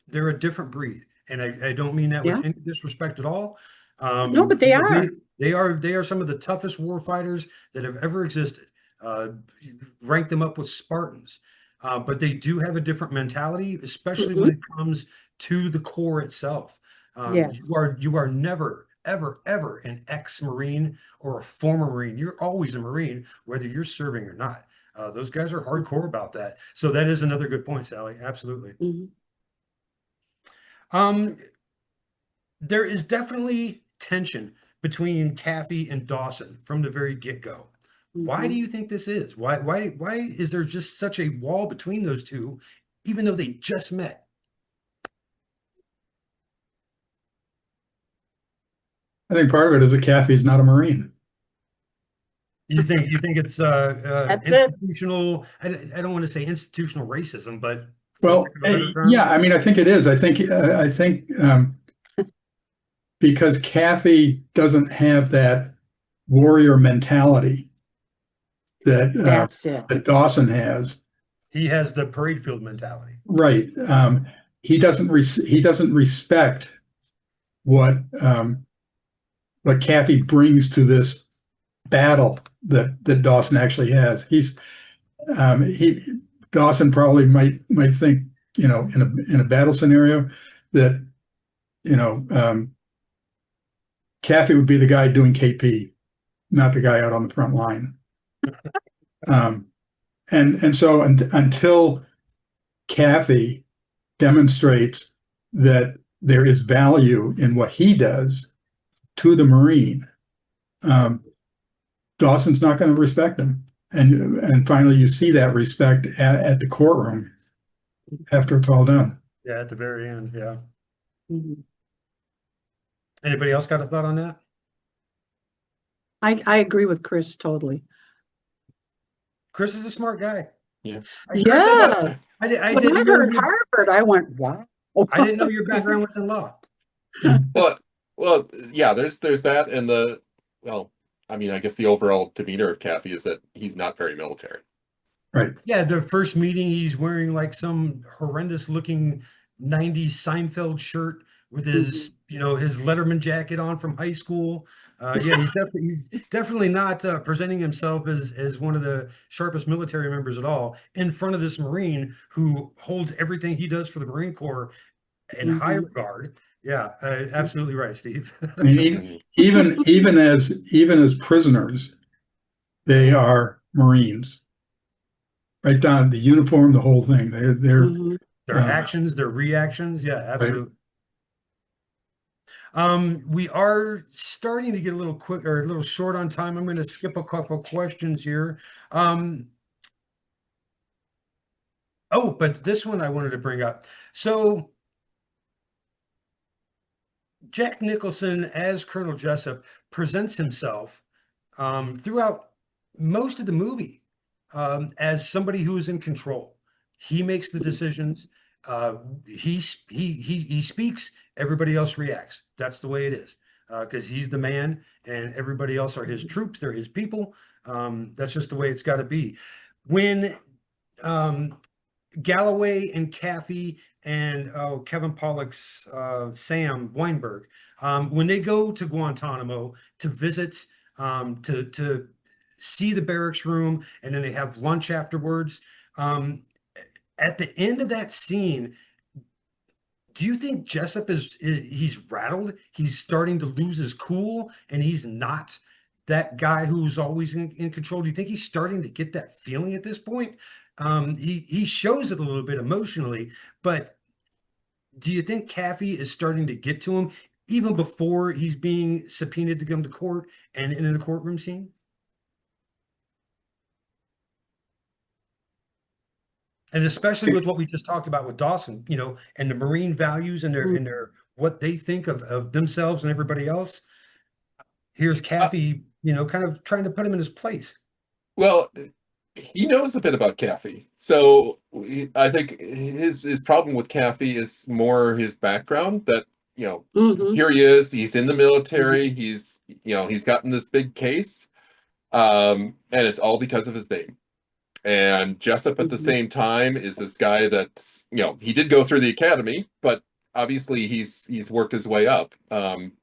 they're a different breed. And I don't mean that with any disrespect at all. No, but they are. They are some of the toughest war fighters that have ever existed. Rank them up with Spartans. but they do have a different mentality, especially Mhm. when it comes to the Corps itself. Yes. You are never, ever, ever an ex-Marine or a former Marine. You're always a Marine, whether you're serving or not. Those guys are hardcore about that. So that is another good point, Sally. Absolutely. Mhm. Um, there is definitely tension between Kathy and Dawson from the very get-go. Why do Mhm. you think this is? Why is there just such a wall between those two, even though they just met? I think part of it is that Kathy's not a Marine. You think it's That's it. institutional? I don't want to say institutional racism, but for lack Well, of a better term, yeah, I mean, I think it is. I think because Kathy doesn't have that warrior mentality That's it. that Dawson has. he has the parade field mentality. Right. He doesn't respect what what Kathy brings to this battle that Dawson actually has. He Dawson probably might think, you know, in a battle scenario that, you know, Kathy would be the guy doing KP, not the guy out on the front line. Um, and so until Kathy demonstrates that there is value in what he does to the Marine, Dawson's not going to respect him. And finally, you see that respect at the courtroom after it's all done. Yeah, at the very end. Yeah. Mhm. Anybody else got a thought on that? I agree with Chris totally. Chris is a smart guy. Yeah. Chris, Yes. I When I didn't know heard Harvard, I went, wow. I didn't know your background was in law. Well, yeah, there's that, and well, I mean, I guess the overall demeanor of Kathy is that he's not very military. Right. Yeah, the first meeting, he's wearing like some horrendous looking 90s Seinfeld shirt with his, his Letterman jacket on from high school. Yeah, he's definitely not presenting himself as one of the sharpest military members at all in front of this Marine who holds everything he does for the Marine Corps in high Mhm. regard. Yeah, absolutely right, Steve. I mean, even as prisoners, they are Marines. Right down the uniform, the whole thing. They're Mhm. Their actions, their reactions. Yeah, absolutely. We are starting to get a little quick or a little short on time. I'm going to skip a couple questions here. Oh, but this one I wanted to bring up. So Jack Nicholson as Colonel Jessup presents himself throughout most of the movie as somebody who is in control. He makes the decisions. He speaks. Everybody else reacts. That's the way it is because he's the man, and everybody else are his troops. They're his people. That's just the way it's got to be. When Galloway and Kathy and Kevin Pollak's Sam Weinberg, when they go to Guantanamo to visit, to see the barracks room, and then they have lunch afterwards. At the end of that scene, do you think Jessup he's rattled? He's starting to lose his cool, and he's not that guy who's always in control. Do you think he's starting to get that feeling at this point? He shows it a little bit emotionally, but do you think Kathy is starting to get to him even before he's being subpoenaed to come to court and in the courtroom scene? And especially with what we just talked about with Dawson, and the Marine values and their what they think of themselves and everybody else. Here's Kathy, kind of trying to put him in his place. Well, he knows a bit about Kathy, so I think his problem with Kathy is more his background. That Mhm. here he is, he's in the military, he's gotten this big case, and it's all because of his name. And Jessup at the Mhm. same time is this guy that he did go through the academy, but obviously he's worked his way up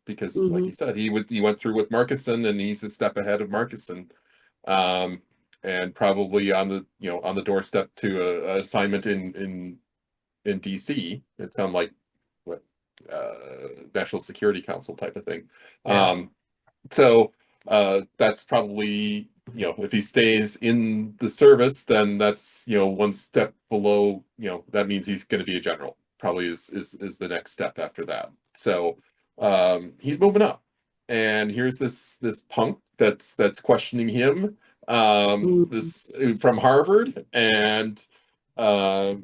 because like Mhm. you said, he went through with Markison, and he's a step ahead of Markison. and probably on the, you know, on the doorstep to a assignment in DC. It sounded like what National Security Council type of thing. Yeah. So that's probably, you know, if he stays in the service, then that's, you know, one step below, you know, that means he's going to be a general. Probably is the next step after that. So he's moving up, and here's this punk that's questioning him, this from Harvard, and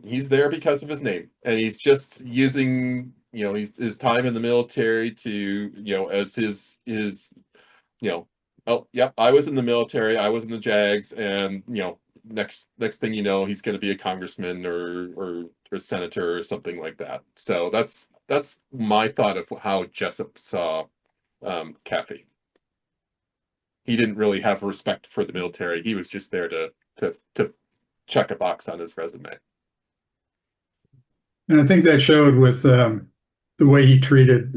he's there because of his name, and he's just using, you know, his time in the military to, you know, as his you know, oh, yep, I was in the military, I was in the JAGs, and, you know, next thing you know, he's going to be a congressman or senator or something like that. So that's my thought of how Jessup saw Kaffee. He didn't really have respect for the military. He was just there to check a box on his resume. And I think that showed with the way he treated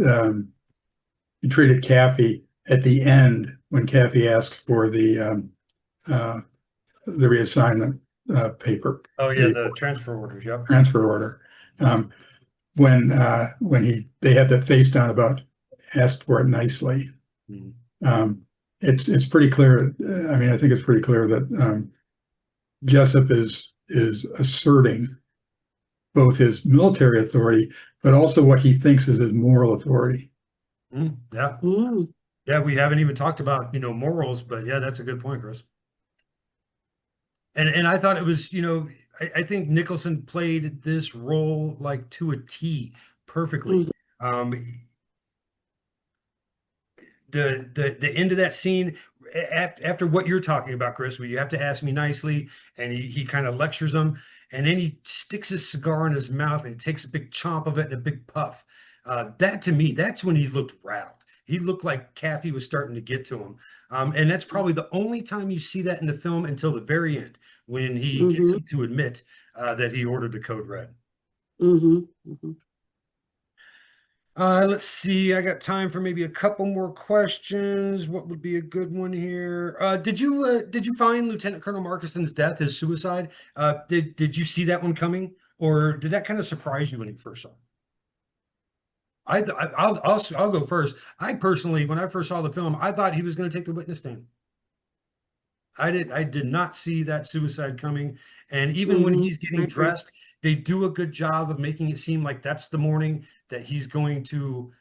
Kaffee at the end when Kaffee asked for the reassignment paper. Oh yeah, the transfer orders. Yep. Transfer order. When they had that face down about asked for it nicely. Mhm. It's pretty clear. I mean, I think it's pretty clear that Jessup is asserting both his military authority, but also what he thinks is his moral authority. Yeah. Mm. Yeah, we haven't even talked about, you know, morals, but yeah, that's a good point, Chris. And I thought it was, you know, I think Nicholson played this role like to a T perfectly. The end of that scene, after what you're talking about, Chris, where you have to ask me nicely, and he kind of lectures him, and then he sticks his cigar in his mouth and he takes a big chomp of it and a big puff. That to me, that's when he looked rattled. He looked like Kaffee was starting to get to him. And that's probably the only time you see that in the film until the very end, when he gets him to admit that he ordered the code red. Let's see. I got time for maybe a couple more questions. What would be a good one here? Did you find Lieutenant Colonel Markison's death, his suicide? Did you see that one coming, or did that kind of surprise you when you first saw it? I'll go first. I personally, when I first saw the film, I thought he was going to take the witness stand. I did not see that suicide coming. And even when he's getting dressed, they do a good job of making it seem like that's the morning that he's going to,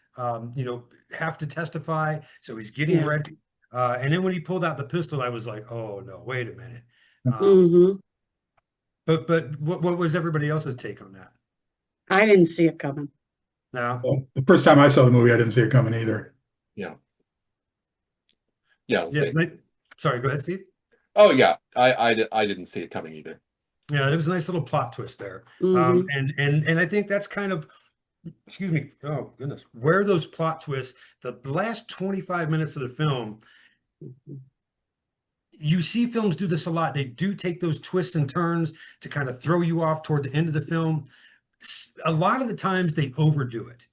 you know, have to testify. So he's getting ready. And then when he pulled out the pistol, I was like, oh no, wait a minute. But what was everybody else's take on that? I didn't see it coming. No. Well, the first time I saw the movie, I didn't see it coming either. Yeah. Sorry, go ahead, Steve. Oh yeah, I didn't see it coming either. Yeah, it was a nice little plot twist there. And I think that's kind of, excuse me, oh goodness, where those plot twists, the last 25 minutes of the film, you see films do this a lot. They do take those twists and turns to kind of throw you off toward the end of the film. A lot of the times they overdo it.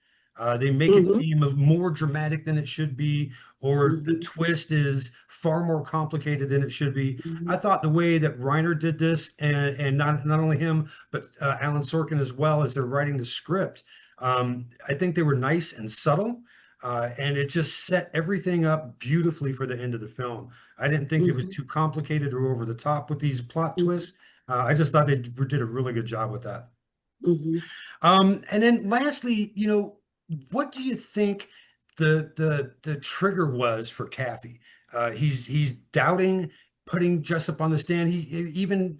They make it seem more dramatic than it should be, or the twist is far more complicated than it should be. I thought the way that Reiner did this, and not only him, but Alan Sorkin as well, as they're writing the script, I think they were nice and subtle, and it just set everything up beautifully for the end of the film. I didn't think it was too complicated or over the top with these plot twists. I just thought they did a really good job with that. And then lastly, you know, what do you think the trigger was for Kaffee? He's doubting putting Jessup on the stand. He's even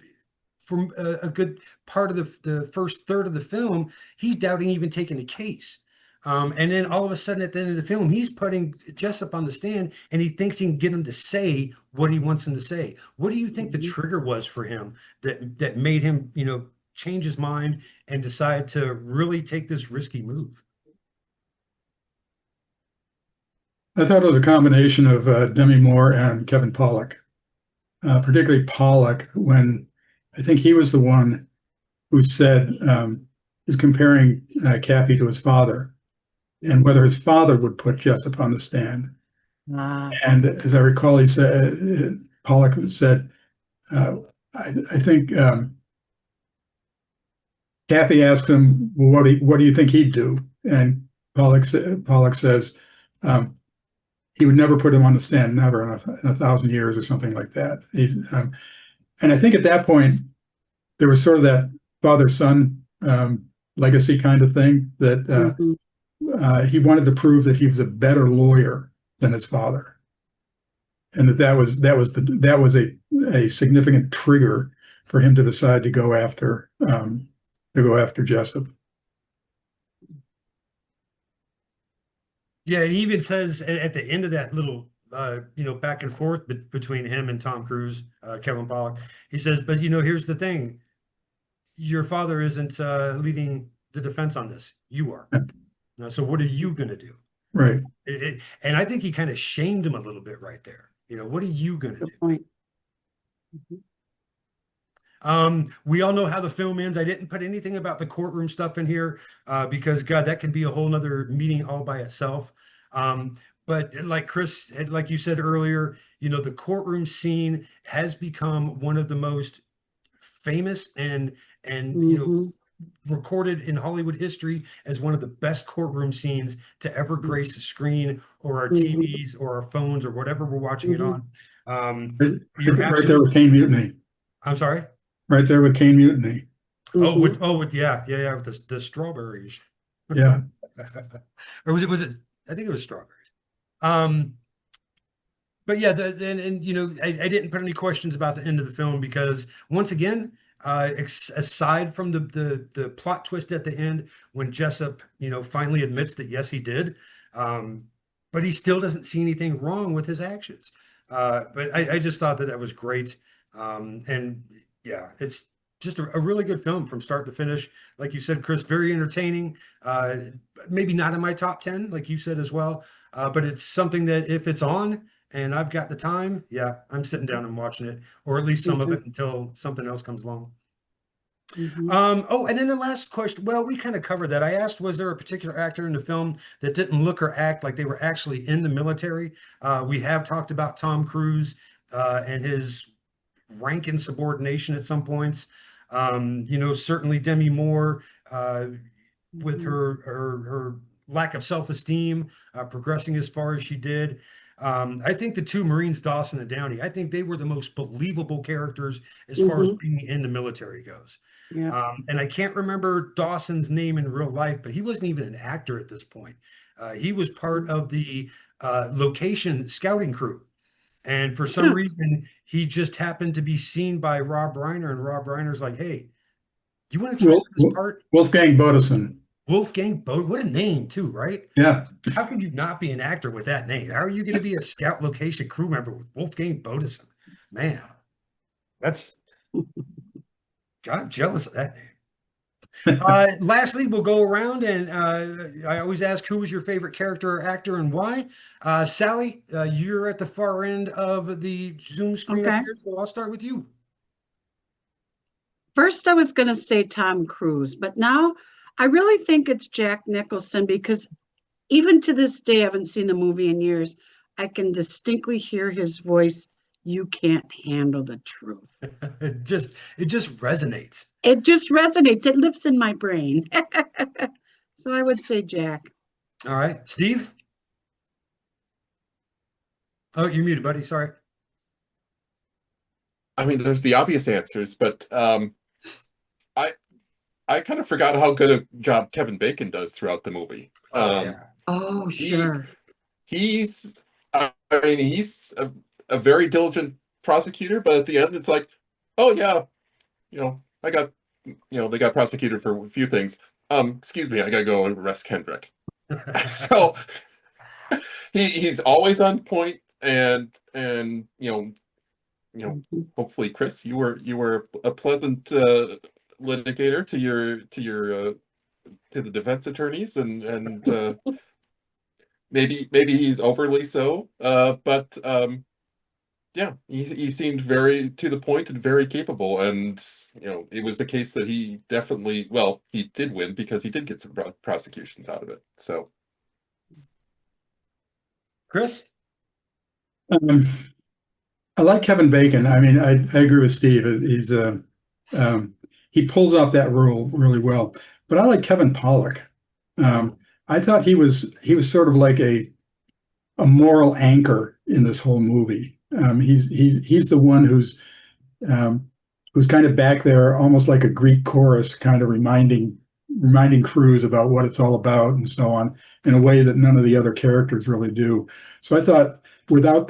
from a good part of the first third of the film, he's doubting even taking the case. And then all of a sudden at the end of the film, he's putting Jessup on the stand and he thinks he can get him to say what he wants him to say. What do you think the trigger was for him that made him, you know, change his mind and decide to really take this risky move? I thought it was a combination of Demi Moore and Kevin Pollak, particularly Pollak, when I think he was the one who said, is comparing Kaffee to his father and whether his father would put Jessup on the stand. And as I recall, he said, Pollak said, I think Kathy asks him, well, what do you think he'd do? And Pollock says he would never put him on the stand, never in 1,000 years or something like that. And I think at that point, there was sort of that father-son legacy kind of thing that Mhm. he wanted to prove that he was a better lawyer than his father, and that was a significant trigger for him to decide to go after Jessup. Yeah, he even says at the end of that little back and forth between him and Tom Cruise, Kevin Pollak, he says, but here's the thing, your father isn't leading the defense on this. You are. So what are you going to do? Right. And I think he kind of shamed him a little bit right there. What are you going to do? Good point. We all know how the film ends. I didn't put anything about the courtroom stuff in here because God, that can be a whole nother meeting all by itself. But like Chris, like you said earlier, the courtroom scene has become one of the most famous and Mhm. recorded in Hollywood history as one of the best courtroom scenes to ever grace the screen or our Mhm. TVs or our phones or whatever we're watching it on. You're Right there absolutely. with Caine Mutiny. I'm sorry. Right there with Caine Mutiny. With with the strawberries. Yeah. Or was it? I think it was strawberries. Um, but yeah, I didn't put any questions about the end of the film because once again, aside from the plot twist at the end when Jessup, finally admits that yes, he did, but he still doesn't see anything wrong with his actions. But I just thought that was great. And yeah, it's just a really good film from start to finish. Like you said, Chris, very entertaining. Maybe not in my top 10, like you said as well. But it's something that if it's on and I've got the time, yeah, I'm sitting down and watching it, or at least some of it until something else comes along. Mhm. Oh, and then the last question, well, we kind of covered that. I asked, was there a particular actor in the film that didn't look or act like they were actually in the military? We have talked about Tom Cruise and his rank insubordination at some points. Certainly Demi Moore with Mhm. her lack of self-esteem, progressing as far as she did. I think the two Marines, Dawson and Downey, I think they were the most believable characters as far as Mhm. being in the military goes. Yeah. And I can't remember Dawson's name in real life, but he wasn't even an actor at this point. He was part of the location scouting crew. And for some Yeah. reason, he just happened to be seen by Rob Reiner, and Rob Reiner's like, hey, you want to try for this part? Wolfgang Bodison. Wolfgang Bode, what a name too, right? Yeah. How can you not be an actor with that name? How are you going to be a scout location crew member with Wolfgang Bodison? Man, that's God, I'm jealous of that name. Lastly, we'll go around and I always ask who was your favorite character or actor and why. Sally, you're at the far end of the Zoom screen up Okay. here, so I'll start with you. First, I was going to say Tom Cruise, but now I really think it's Jack Nicholson because even to this day, I haven't seen the movie in years. I can distinctly hear his voice. You can't handle the truth. It just resonates. It just resonates. It lives in my brain. So I would say Jack. All right, Steve. Oh, you're muted, buddy. Sorry. I mean, there's the obvious answers, but I kind of forgot how good a job Kevin Bacon does throughout the movie. Oh yeah. Oh, He sure. he's I mean he's a very diligent prosecutor, but at the end it's like, oh yeah, I got they got prosecuted for a few things. Excuse me, I gotta go arrest Kendrick. So he's always on point, and Mhm. hopefully, Chris, you were a pleasant litigator to the defense attorneys, and maybe he's overly so, but yeah, he seemed very to the point and very capable, and it was the case that he definitely, well, he did win because he did get some prosecutions out of it. So Chris. Um, I like Kevin Bacon. I mean, I agree with Steve. He pulls off that role really well. But I like Kevin Pollak. I thought he was sort of like a moral anchor in this whole movie. He's the one who's kind of back there, almost like a Greek chorus, kind of reminding crews about what it's all about and so on, in a way that none of the other characters really do. So I thought without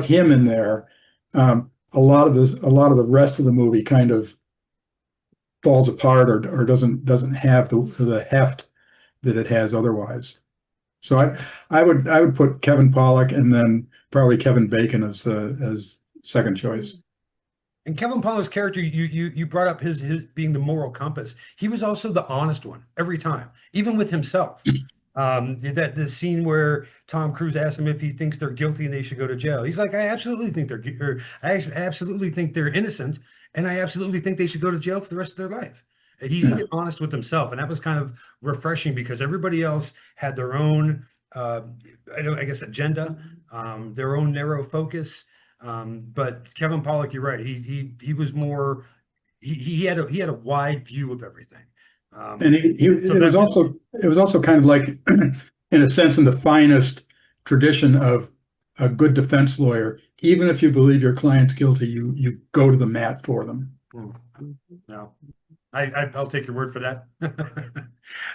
him in there, a lot of the rest of the movie kind of falls apart or doesn't have the heft that it has otherwise. So I would put Kevin Pollak and then probably Kevin Bacon as second choice. And Kevin Pollak's character, you brought up his being the moral compass. He was also the honest one every time, even with himself. That the scene where Tom Cruise asks him if he thinks they're guilty and they should go to jail. He's like, I absolutely think I absolutely think they're innocent, and I absolutely think they should go to jail for the rest of their life. He's honest with himself, and that was kind of refreshing because everybody else had their own, I guess, agenda, their own narrow focus. But Kevin Pollak, you're right. He was more. He had a wide view of everything. And it was also kind of like, in a sense, in the finest tradition of a good defense lawyer. Even if you believe your client's guilty, you go to the mat for them. No, I'll take your word for that.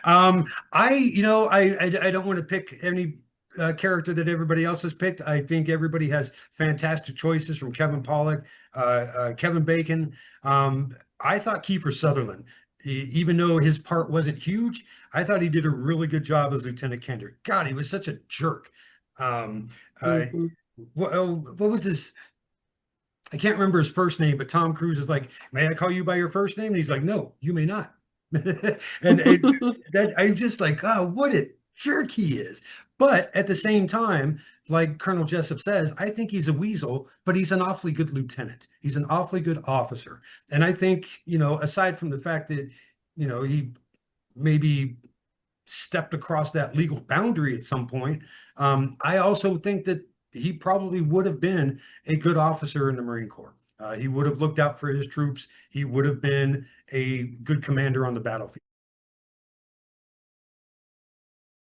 I don't want to pick any character that everybody else has picked. I think everybody has fantastic choices, from Kevin Pollak, Kevin Bacon. I thought Kiefer Sutherland, even though his part wasn't huge, I thought he did a really good job as Lieutenant Kendrick. God, he was such a jerk. What was his? I can't remember his first name, but Tom Cruise is like, "May I call you by your first name?" And he's like, "No, you may not." and that I'm just like, oh, what a jerk he is. But at the same time, like Colonel Jessup says, I think he's a weasel, but he's an awfully good lieutenant. He's an awfully good officer. And I think, aside from the fact that, he maybe stepped across that legal boundary at some point, I also think that he probably would have been a good officer in the Marine Corps. He would have looked out for his troops. He would have been a good commander on the battlefield.